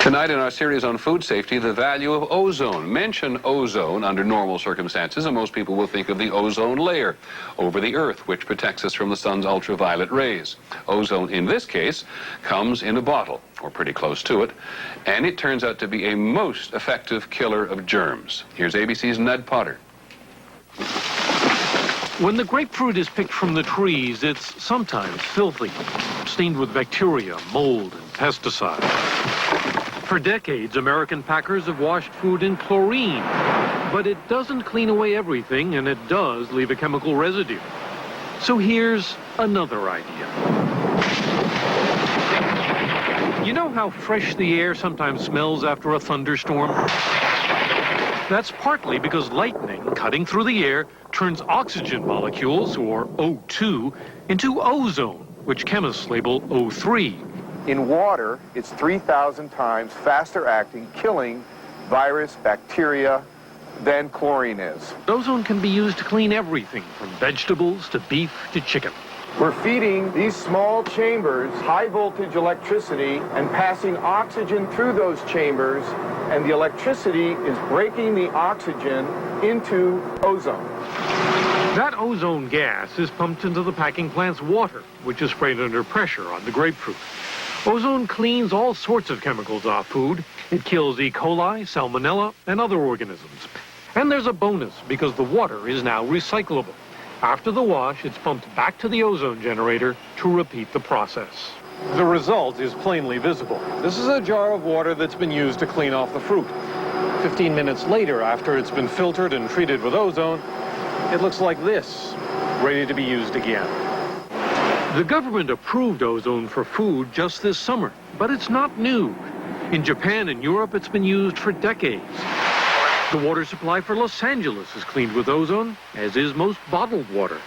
Tonight in our series on food safety, the value of ozone. Mention ozone under normal circumstances, and most people will think of the ozone layer over the earth, which protects us from the sun's ultraviolet rays. Ozone, in this case, comes in a bottle, or pretty close to it, and it turns out to be a most effective killer of germs. Here's ABC's Ned Potter. When the grapefruit is picked from the trees, it's sometimes filthy, stained with bacteria, mold, and pesticides. For decades, American packers have washed food in chlorine, but it doesn't clean away everything, and it does leave a chemical residue. So here's another idea. You know how fresh the air sometimes smells after a thunderstorm? That's partly because lightning cutting through the air turns oxygen molecules, or O2, into ozone, which chemists label O3. In water, it's 3,000 times faster acting, killing virus, bacteria than chlorine is. Ozone can be used to clean everything from vegetables to beef to chicken. We're feeding these small chambers high voltage electricity and passing oxygen through those chambers, and the electricity is breaking the oxygen into ozone. That ozone gas is pumped into the packing plant's water, which is sprayed under pressure on the grapefruit. Ozone cleans all sorts of chemicals off food. It kills E. coli, salmonella, and other organisms. And there's a bonus because the water is now recyclable. After the wash, it's pumped back to the ozone generator to repeat the process. The result is plainly visible. This is a jar of water that's been used to clean off the fruit. 15 minutes later, after it's been filtered and treated with ozone, it looks like this, ready to be used again. The government approved ozone for food just this summer, but it's not new. In Japan and Europe, it's been used for decades. The water supply for Los Angeles is cleaned with ozone, as is most bottled water.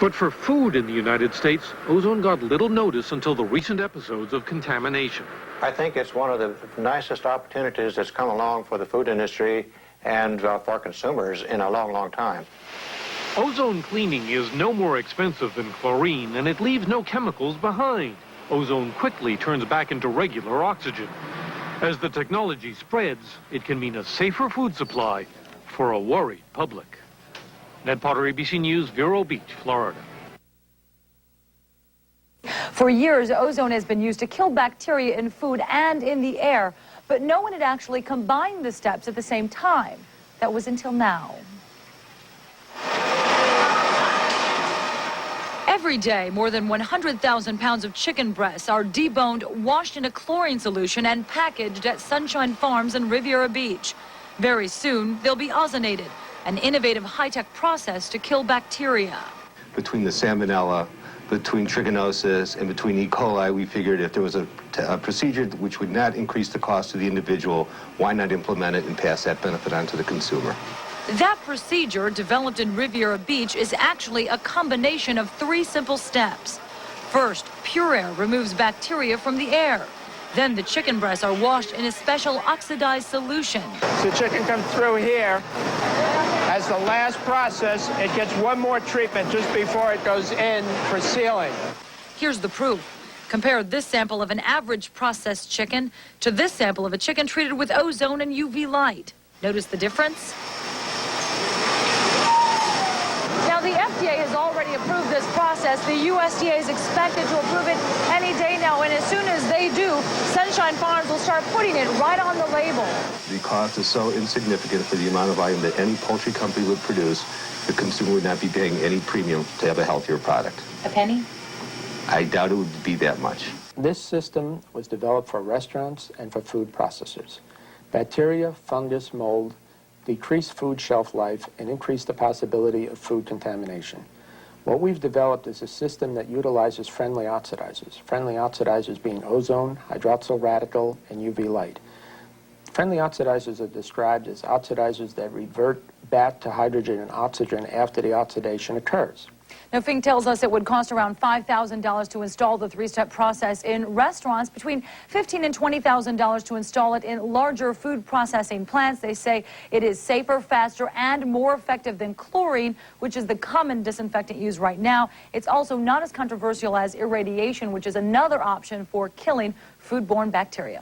But for food in the United States, ozone got little notice until the recent episodes of contamination. I think it's one of the nicest opportunities that's come along for the food industry and for consumers in a long, long time. Ozone cleaning is no more expensive than chlorine, and it leaves no chemicals behind. Ozone quickly turns back into regular oxygen. As the technology spreads, it can mean a safer food supply for a worried public. Ned Potter, ABC News, Vero Beach, Florida. For years, ozone has been used to kill bacteria in food and in the air, but no one had actually combined the steps at the same time. That was until now. Every day, more than 100,000 pounds of chicken breasts are deboned, washed in a chlorine solution, and packaged at Sunshine Farms in Riviera Beach. Very soon, they'll be ozonated, an innovative high-tech process to kill bacteria. Between the salmonella, between trichinosis, and between E. coli, we figured if there was a procedure which would not increase the cost to the individual, why not implement it and pass that benefit on to the consumer? That procedure, developed in Riviera Beach, is actually a combination of 3 simple steps. First, pure air removes bacteria from the air. Then the chicken breasts are washed in a special oxidized solution. So the chicken comes through here. As the last process, it gets one more treatment just before it goes in for sealing. Here's the proof. Compare this sample of an average processed chicken to this sample of a chicken treated with ozone and UV light. Notice the difference? Now, the FDA has already approved this process. The USDA is expected to approve it any day now, and as soon as they do, Sunshine Farms will start putting it right on the label. The cost is so insignificant for the amount of volume that any poultry company would produce, the consumer would not be paying any premium to have a healthier product. A penny? I doubt it would be that much. This system was developed for restaurants and for food processors. Bacteria, fungus, mold decrease food shelf life and increase the possibility of food contamination. What we've developed is a system that utilizes friendly oxidizers being ozone, hydroxyl radical, and UV light. Friendly oxidizers are described as oxidizers that revert back to hydrogen and oxygen after the oxidation occurs. Now, Fink tells us it would cost around $5,000 to install the 3-step process in restaurants, between $15,000 and $20,000 to install it in larger food processing plants. They say it is safer, faster, and more effective than chlorine, which is the common disinfectant used right now. It's also not as controversial as irradiation, which is another option for killing foodborne bacteria.